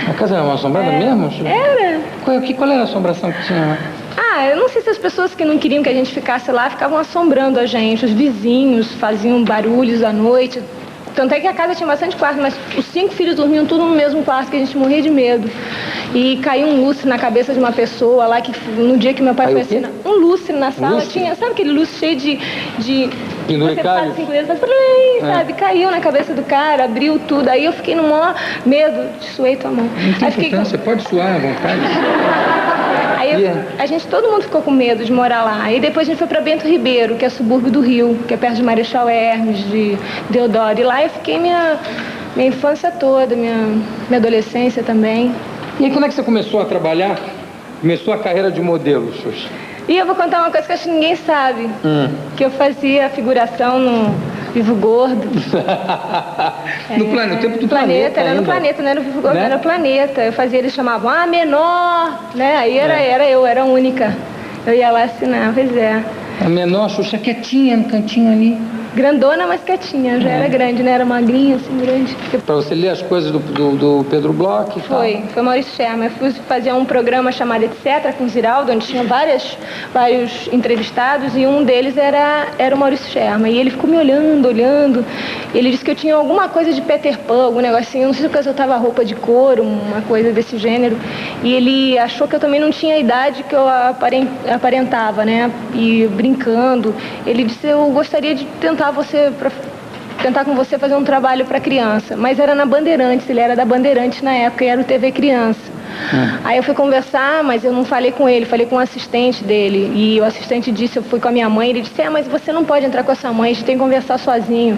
A casa era mal assombrada mesmo? Era. Qual era a assombração que tinha lá? Eu não sei se as pessoas que não queriam que a gente ficasse lá ficavam assombrando a gente. Os vizinhos faziam barulhos à noite. Tanto é que a casa tinha bastante quarto, mas os 5 filhos dormiam tudo no mesmo quarto, que a gente morria de medo. E caiu um lustre na cabeça de uma pessoa lá, que no dia que meu pai foi assinar. Um lustre na sala, tinha, sabe aquele lustre cheio de penduricalho? Sabe? Caiu na cabeça do cara, abriu tudo. Aí eu fiquei no maior medo, suei tua mão. Não tem importância, pode suar à vontade. Aí todo mundo ficou com medo de morar lá. Aí depois a gente foi para Bento Ribeiro, que é subúrbio do Rio, que é perto de Marechal Hermes, de Deodoro. E lá eu fiquei minha infância toda, minha adolescência também. E aí quando é que você começou a trabalhar? Começou a carreira de modelo, Xuxa? E eu vou contar uma coisa que acho que ninguém sabe. Que eu fazia figuração no Vivo Gordo. No tempo do Planeta era ainda. No Planeta, não era o Vivo Gordo, era o Planeta. Eu fazia, eles chamavam Menor, né? Aí era eu, era a única. Eu ia lá assinar, pois é. A menor Xuxa quietinha no cantinho ali. Grandona, mas quietinha. Eu já era grande, né? Era magrinha, assim, grande. Para você ler as coisas do Pedro Bloch e tal. Foi Maurício Sherman. Eu fui fazer um programa chamado Etc. com o Ziraldo, onde tinha vários entrevistados, e um deles era o Maurício Sherman. E ele ficou me olhando. Ele disse que eu tinha alguma coisa de Peter Pan, algum negocinho, não sei se eu usava roupa de couro, uma coisa desse gênero. E ele achou que eu também não tinha a idade que eu aparentava, né? E brincando. Ele disse, eu gostaria de tentar com você fazer um trabalho para criança, mas era na Bandeirantes, ele era da Bandeirantes na época e era o TV Criança. Aí eu fui conversar, mas eu não falei com ele, falei com o assistente dele, e o assistente disse, eu fui com a minha mãe, ele disse, mas você não pode entrar com a sua mãe, a gente tem que conversar sozinho.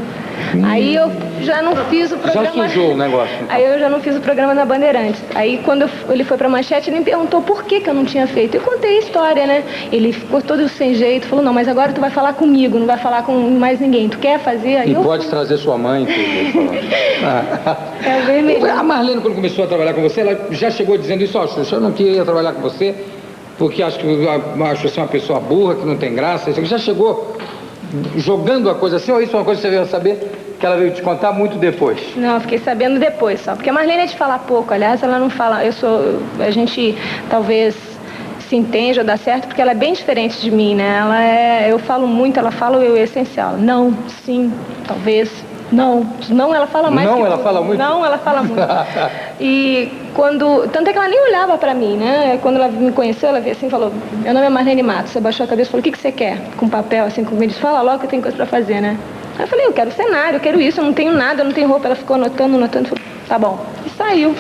Aí eu já não fiz o programa. Já sujou o negócio. Então. Aí eu já não fiz o programa na Bandeirantes. Aí quando ele foi pra Manchete, ele me perguntou por que eu não tinha feito. Eu contei a história, né? Ele ficou todo sem jeito, falou, não, mas agora tu vai falar comigo, não vai falar com mais ninguém. Tu quer fazer? Aí e pode trazer sua mãe. É vermelho. A Marlene, quando começou a trabalhar com você, ela já chegou dizendo isso, Xuxa, eu não queria trabalhar com você, porque acho que você é uma pessoa burra, que não tem graça. Já chegou jogando a coisa assim, ou isso é uma coisa que você veio saber que ela veio te contar muito depois? Não, eu fiquei sabendo depois só, porque a Marlene é de falar pouco, aliás, ela não fala, a gente talvez se entende ou dá certo, porque ela é bem diferente de mim, né? Eu falo muito, ela fala o essencial, não, sim, talvez, não, ela fala mais. Não, ela fala muito? Não, ela fala muito. E tanto é que ela nem olhava pra mim, né? Quando ela me conheceu, ela veio assim e falou, meu nome é Marlene Matos, você baixou a cabeça e falou, o que você quer? Com papel, assim, comigo, disse, fala logo que eu tenho coisa pra fazer, né? Aí eu falei, eu quero cenário, eu quero isso, eu não tenho nada, eu não tenho roupa. Ela ficou anotando, falou, tá bom. E saiu.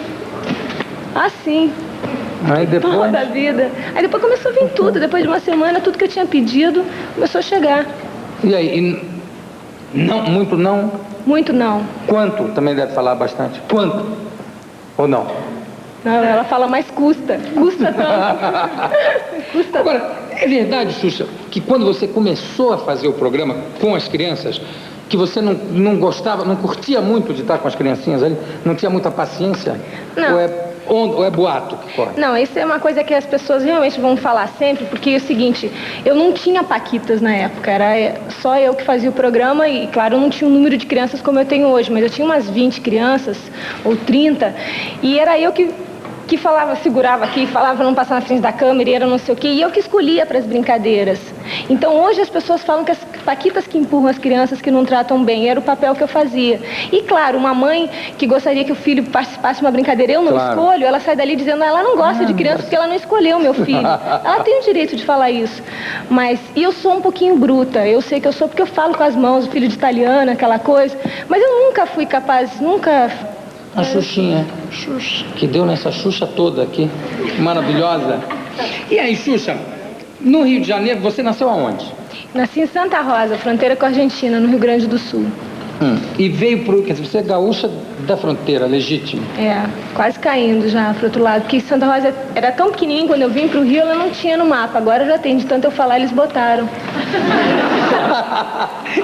Assim. Aí depois? Toda a vida. Aí depois começou a vir tudo, depois de uma semana, tudo que eu tinha pedido começou a chegar. E aí? Não, muito não? Muito não. Quanto? Também deve falar bastante. Quanto? Ou não? Não, ela fala mais custa. Custa tanto. Custa. Agora, é verdade, Xuxa, que quando você começou a fazer o programa com as crianças, que você não gostava, não curtia muito de estar com as criancinhas ali? Não tinha muita paciência? Não. Ou é boato que corre? Não, isso é uma coisa que as pessoas realmente vão falar sempre, porque é o seguinte, eu não tinha paquitas na época, era só eu que fazia o programa e, claro, eu não tinha um número de crianças como eu tenho hoje, mas eu tinha umas 20 crianças, ou 30, e era eu que falava, segurava aqui, falava não passar na frente da câmera, e era não sei o quê, e eu que escolhia para as brincadeiras. Então hoje as pessoas falam que as paquitas que empurram as crianças que não tratam bem, era o papel que eu fazia. E claro, uma mãe que gostaria que o filho participasse de uma brincadeira, eu não escolho, ela sai dali dizendo, ela não gosta de criança porque ela não escolheu meu filho. Ela tem o direito de falar isso. E eu sou um pouquinho bruta, eu sei que eu sou porque eu falo com as mãos, o filho de italiana, aquela coisa, mas eu nunca fui capaz, nunca... A Xuxinha, que deu nessa Xuxa toda aqui, maravilhosa. E aí, Xuxa, no Rio de Janeiro, você nasceu aonde? Nasci em Santa Rosa, fronteira com a Argentina, no Rio Grande do Sul. E veio quer dizer, você é gaúcha da fronteira, legítima? Quase caindo já pro outro lado, porque Santa Rosa era tão pequenininho, quando eu vim pro Rio, ela não tinha no mapa, agora já tem, de tanto eu falar, eles botaram.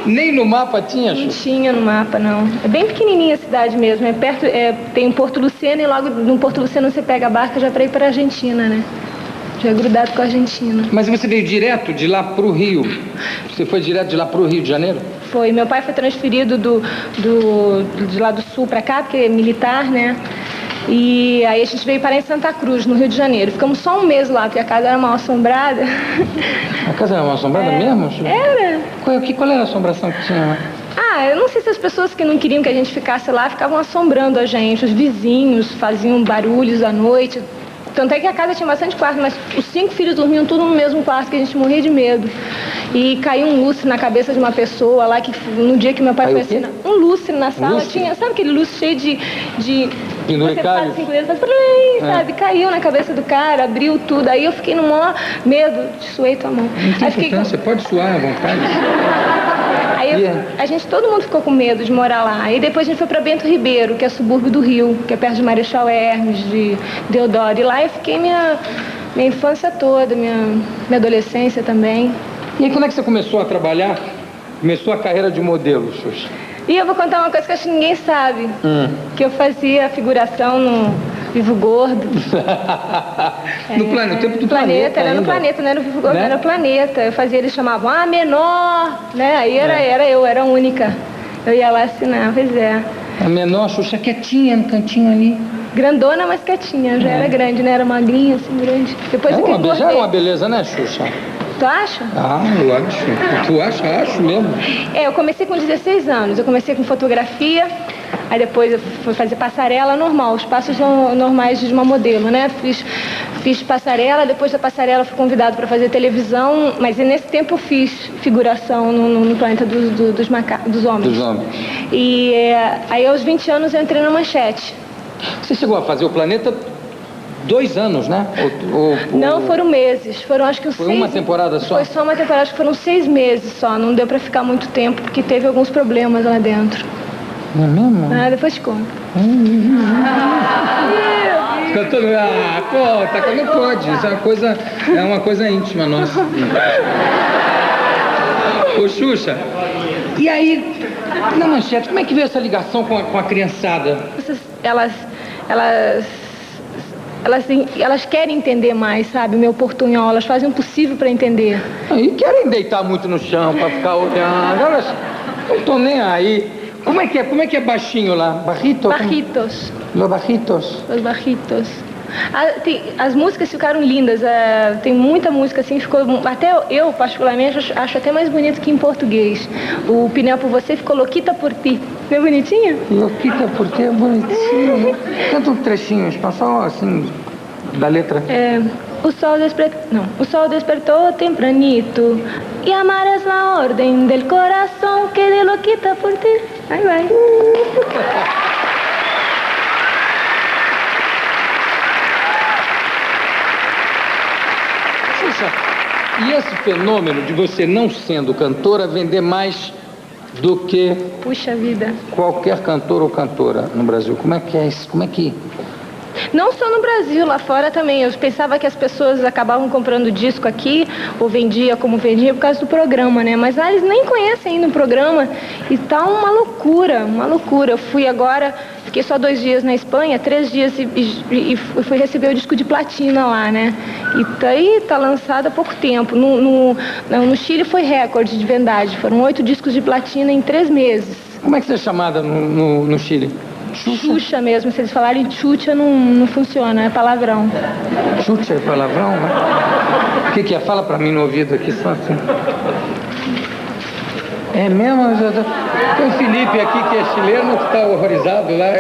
Nem no mapa tinha, Xuxa? Não tinha no mapa, não. É bem pequenininha a cidade mesmo, tem um Porto Luceno e logo no Porto Luceno você pega a barca já para ir para a Argentina, né? Já é grudado com a Argentina. Mas você veio direto de lá pro Rio? Você foi direto de lá pro Rio de Janeiro? Foi. Meu pai foi transferido de lá do sul para cá, porque é militar, né? E aí a gente veio parar em Santa Cruz, no Rio de Janeiro. Ficamos só um mês lá, porque a casa era mal assombrada. A casa era mal assombrada mesmo? Era. Qual era a assombração que tinha lá? Eu não sei se as pessoas que não queriam que a gente ficasse lá ficavam assombrando a gente. Os vizinhos faziam barulhos à noite. Tanto é que a casa tinha bastante quarto, mas os 5 filhos dormiam tudo no mesmo quarto, que a gente morria de medo. E caiu um lustre na cabeça de uma pessoa lá, que no dia que meu pai foi assinar. Um lustre na sala, tinha, sabe aquele lustre cheio de penduricalhos? Sabe? Caiu na cabeça do cara, abriu tudo. Aí eu fiquei no maior medo, suei tua mão. Não tem importância, você pode suar à vontade. Aí todo mundo ficou com medo de morar lá. Aí depois a gente foi para Bento Ribeiro, que é subúrbio do Rio, que é perto de Marechal Hermes, de Deodoro. E lá eu fiquei minha infância toda, minha adolescência também. E aí, quando é que você começou a trabalhar? Começou a carreira de modelo, Xuxa? E eu vou contar uma coisa que acho que ninguém sabe. Que eu fazia figuração Vivo Gordo. No planeta, o tempo do planeta era ainda. no planeta, não era o Vivo Gordo, Né? era o planeta. Eu fazia, eles chamavam a menor, né? Aí eu era a única. Eu ia lá assinar, pois é. A menor Xuxa quietinha no cantinho ali. Grandona, mas quietinha, já era grande, né? Era magrinha, assim, grande. Depois eu que Já é uma beleza, né, Xuxa? Tu acha? Ah, eu acho. Tu acha? Acho mesmo. Eu comecei com 16 anos. Eu comecei com fotografia, aí depois eu fui fazer passarela normal, os passos normais de uma modelo, né? Fiz passarela, depois da passarela fui convidado para fazer televisão, mas nesse tempo eu fiz figuração no planeta dos homens. Dos homens. E aí aos 20 anos eu entrei na Manchete. Você chegou a fazer o Planeta 2 anos, né? Não, foram meses. Foram acho que uns Foi 6 uma temporada só? Foi só uma temporada, acho que foram 6 meses só. Não deu pra ficar muito tempo, porque teve alguns problemas lá dentro. Não é mesmo? Depois te conto. Cantando, conta, não pode. Isso é uma coisa íntima nossa. Ô, Xuxa, e aí, na Manchete, como é que veio essa ligação com a criançada? Elas querem entender mais, sabe, o meu portunhol, elas fazem o possível para entender. E querem deitar muito no chão para ficar olhando, elas não estão nem aí. Como é que é baixinho lá? Barrito? Barritos. Los Barritos. Os Barritos. As músicas ficaram lindas, tem muita música assim, ficou, até eu particularmente acho até mais bonito que em português. O Pinel por Você ficou Louquita por Ti. Não é bonitinho? Louquita por Ti é bonitinho. Canta um trechinho, só assim, da letra. O sol despertou tempranito y amarás la orden del corazón que de loquita por ti. Aí vai. E esse fenômeno de você não sendo cantora vender mais do que Puxa vida. qualquer cantor ou cantora no Brasil, como é que é isso? Como é que... Não só no Brasil, lá fora também. Eu pensava que as pessoas acabavam comprando disco aqui, ou vendia como vendia, por causa do programa, né? Mas lá eles nem conhecem ainda o programa. E tá uma loucura, uma loucura. Eu fui agora, fiquei só 2 dias na Espanha, 3 dias e fui receber o disco de platina lá, né? E tá lançado há pouco tempo. No Chile foi recorde de vendagem. Foram 8 discos de platina em 3 meses. Como é que você é chamada no Chile? Xuxa mesmo, se eles falarem Xuxa não funciona, é palavrão. Xuxa é palavrão, né? O que é? Fala pra mim no ouvido aqui, só assim. É mesmo? Tem o Felipe aqui que é chileno, que tá horrorizado lá.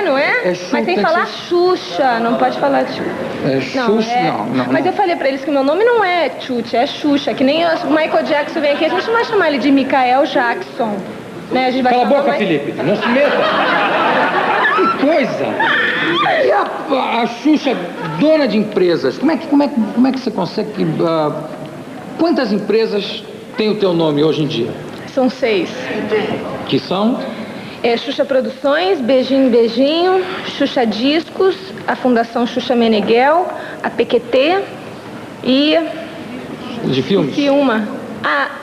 Não é? Mas tem que falar Xuxa, não pode falar Xuxa. Xuxa? Não. Mas eu falei pra eles que meu nome não é Xuxa, é Xuxa, que nem o Michael Jackson vem aqui, a gente não vai chamar ele de Michael Jackson. Né? A gente vai Cala a boca, mais... Felipe, não se meta. Que coisa! E a Xuxa, dona de empresas, como é que você consegue... quantas empresas tem o teu nome hoje em dia? São 6. Que são? Xuxa Produções, Beijinho Beijinho, Xuxa Discos, a Fundação Xuxa Meneghel, a PQT e... De filmes? Filma.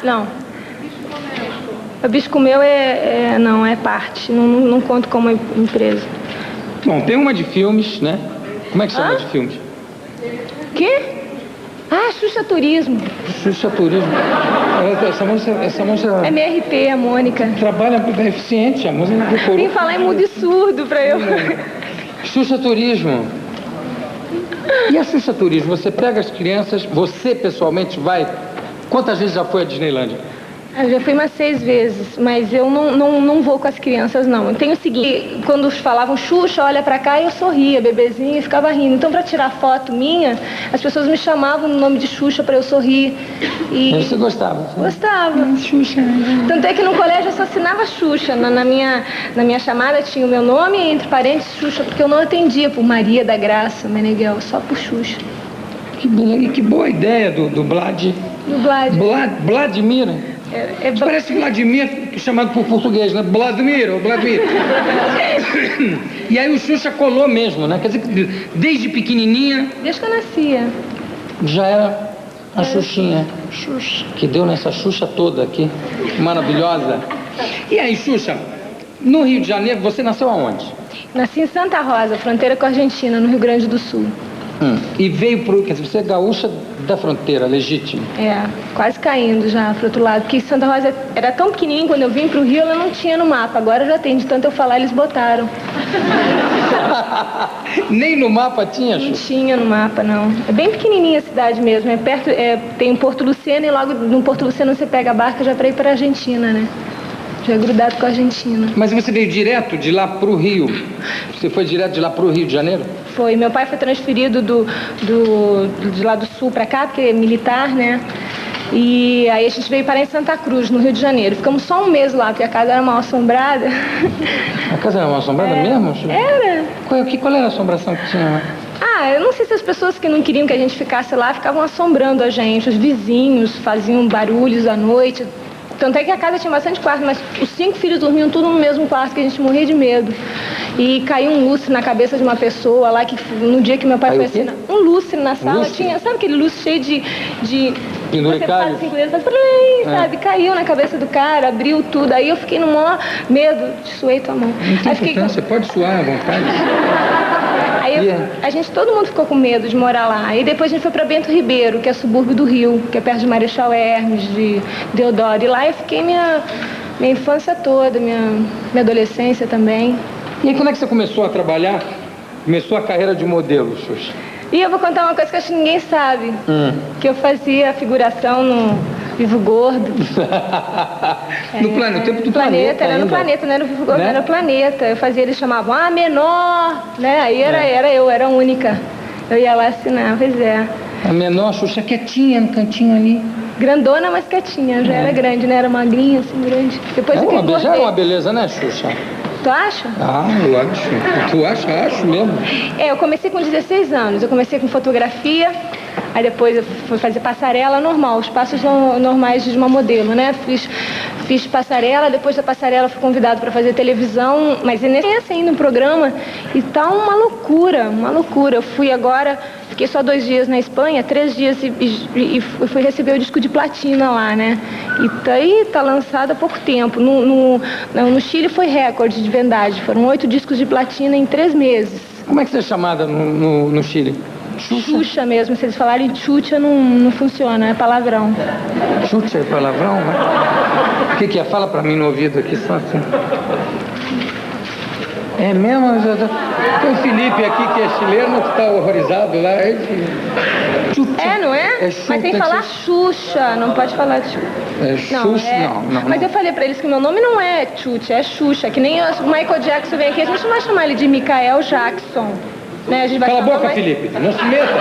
Não. O Bicho Comeu não, é parte, não conto como empresa. Bom, tem uma de filmes, né? Como é que chama de filmes? Quê? Xuxa Turismo. Xuxa Turismo. Essa moça... É minha RP, a Mônica. Trabalha, é eficiente, a moça decorou. Tem que falar em mudo e surdo pra eu... Xuxa Turismo. E a Xuxa Turismo, você pega as crianças, você pessoalmente vai... Quantas vezes já foi à Disneylândia? Eu já fui umas 6 vezes, mas eu não vou com as crianças, não. Tem o seguinte, quando falavam Xuxa, olha pra cá, eu sorria, bebezinho, e ficava rindo. Então, pra tirar foto minha, as pessoas me chamavam no nome de Xuxa pra eu sorrir. E você gostava? Gostava. Xuxa. Tanto é que no colégio eu só assinava Xuxa. Na minha chamada tinha o meu nome, entre parênteses, Xuxa, porque eu não atendia por Maria da Graça Meneghel, só por Xuxa. Que boa ideia do Vlad. Do Vlad. Vladimir. Parece Vladimir, chamado por português, né? Vladimir. E aí o Xuxa colou mesmo, né? Quer dizer, desde pequenininha... Desde que eu nascia. Já era a Xuxinha. Xuxa. Que deu nessa Xuxa toda aqui, maravilhosa. E aí, Xuxa, no Rio de Janeiro, você nasceu aonde? Nasci em Santa Rosa, fronteira com a Argentina, no Rio Grande do Sul. E veio pro... Quer dizer, você é gaúcha da fronteira, legítima. Quase caindo já pro outro lado. Porque Santa Rosa era tão pequenininho, quando eu vim pro Rio, ela não tinha no mapa. Agora já tem, de tanto eu falar, eles botaram. Nem no mapa tinha, Xuxa? Não tinha no mapa, não. É bem pequenininha a cidade mesmo. É perto, tem um Porto Luceno e logo no Porto Luceno você pega a barca já pra ir pra Argentina, né? Já é grudado com a Argentina. Mas você veio direto de lá pro Rio? Você foi direto de lá pro Rio de Janeiro? Foi. Meu pai foi transferido de lá do sul pra cá, porque é militar, né? E aí a gente veio parar em Santa Cruz, no Rio de Janeiro. Ficamos só um mês lá, porque a casa era mal assombrada. A casa era mal assombrada mesmo? Era. Qual era a assombração que tinha lá? Eu não sei se as pessoas que não queriam que a gente ficasse lá ficavam assombrando a gente. Os vizinhos faziam barulhos à noite. Tanto é que a casa tinha bastante quarto, mas os 5 filhos dormiam tudo no mesmo quarto, que a gente morria de medo. E caiu um lustre na cabeça de uma pessoa lá, que no dia que meu pai foi assinar. Um lustre na sala, tinha, sabe aquele lustre cheio de penduricalhos? Sabe? Caiu na cabeça do cara, abriu tudo. Aí eu fiquei no maior medo, suei tua mão. Não tem importância, pode suar à vontade. Aí todo mundo ficou com medo de morar lá. Aí depois a gente foi para Bento Ribeiro, que é subúrbio do Rio, que é perto de Marechal Hermes, de Deodoro. E lá eu fiquei minha infância toda, minha adolescência também. E aí quando é que você começou a trabalhar? Começou a carreira de modelo, Xuxa? E eu vou contar uma coisa que acho que ninguém sabe. Que eu fazia figuração no Vivo Gordo. No tempo do Planeta era no Planeta, não era no Vivo Gordo, era no Planeta. Eu fazia, eles chamavam a menor, né? Aí eu era a única. Eu ia lá assinar, pois é. A menor, Xuxa, quietinha no cantinho ali. Grandona, mas quietinha, já era grande, né? Era magrinha, assim, grande. Depois já era uma beleza, né, Xuxa? Tu acha? Eu acho. Tu acha? Acho mesmo. Eu comecei com 16 anos. Eu comecei com fotografia, aí depois eu fui fazer passarela normal, os passos normais de uma modelo, né? Fiz passarela, depois da passarela fui convidado para fazer televisão, mas nesse ainda no programa, e tá uma loucura. Eu fui agora, fiquei só 2 dias na Espanha, 3 dias e fui receber o disco de platina lá, né? E tá lançado há pouco tempo. No Chile foi recorde de vendagem, foram 8 discos de platina em 3 meses. Como é que você é chamada no Chile? Xuxa mesmo, se eles falarem Xuxa não funciona, é palavrão. Xuxa é palavrão? Né? O que é? Fala pra mim no ouvido aqui, só assim. É mesmo? Tem o Felipe aqui, que é chileno, que tá horrorizado lá. Não é? Mas tem que falar Xuxa, não pode falar Xuxa. Não. Mas eu falei pra eles que meu nome não é Xuxa, é Xuxa, que nem o Michael Jackson vem aqui, a gente não vai chamar ele de Michael Jackson. Né? A gente vai Cala a boca, Felipe, não se meta.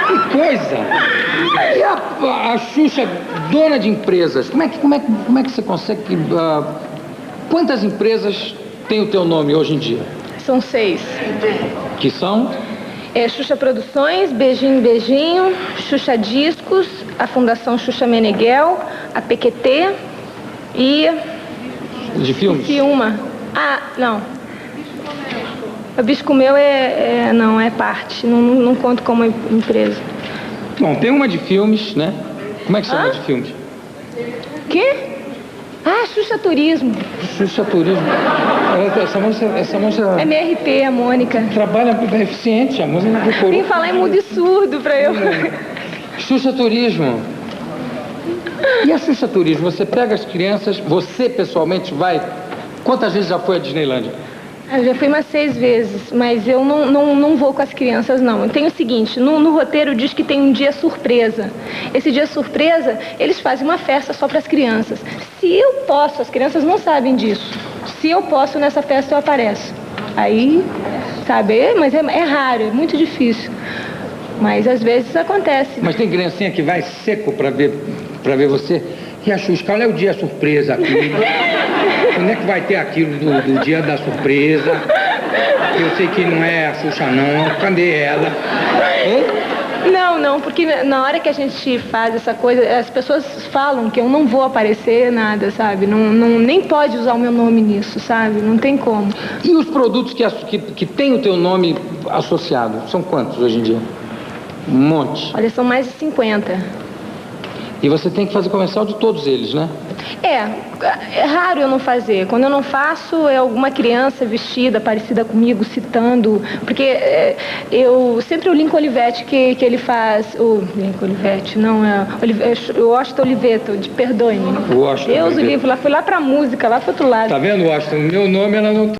Que coisa! E a Xuxa, dona de empresas, como é que você consegue... quantas empresas tem o teu nome hoje em dia? São 6. Que são? Xuxa Produções, Beijinho Beijinho, Xuxa Discos, a Fundação Xuxa Meneghel, a PQT e... De filmes? Filma. Não. O Bisco Meu é parte, não conto como empresa. Bom, tem uma de filmes, né? Como é que chama de filmes? Quê? Xuxa Turismo. Xuxa Turismo. Essa moça... É minha RP, a Mônica. Trabalha, é eficiente, a moça decorou. Tem que falar em mudo e surdo pra eu... Xuxa Turismo. E a Xuxa Turismo, você pega as crianças, você pessoalmente vai... Quantas vezes já foi à Disneylândia? Eu já fui umas 6 vezes, mas eu não vou com as crianças, não. Tem o seguinte, no roteiro diz que tem um dia surpresa. Esse dia surpresa, eles fazem uma festa só para as crianças. Se eu posso, as crianças não sabem disso. Se eu posso, nessa festa eu apareço. Aí, sabe, mas é raro, é muito difícil. Mas às vezes acontece. Mas tem criancinha que vai seco para ver você. E a Xuxa, qual é o dia surpresa aqui? Quando é que vai ter aquilo do dia da surpresa? Eu sei que não é a Xuxa, não. Cadê ela? Hein? Não, porque na hora que a gente faz essa coisa, as pessoas falam que eu não vou aparecer nada, sabe? Nem pode usar o meu nome nisso, sabe? Não tem como. E os produtos que tem o teu nome associado, são quantos hoje em dia? Um monte. Olha, são mais de 50. E você tem que fazer comercial de todos eles, né? É raro eu não fazer. Quando eu não faço, é alguma criança vestida, parecida comigo, citando. Porque sempre o Lincoln Olivetti que ele faz. O Lincoln Olivetti, não é. O Washington Oliveto, perdoe-me. O Washington Deus o Oliveto. livro, fui lá pra música, lá pro outro lado. Tá vendo, Washington? Meu nome ela não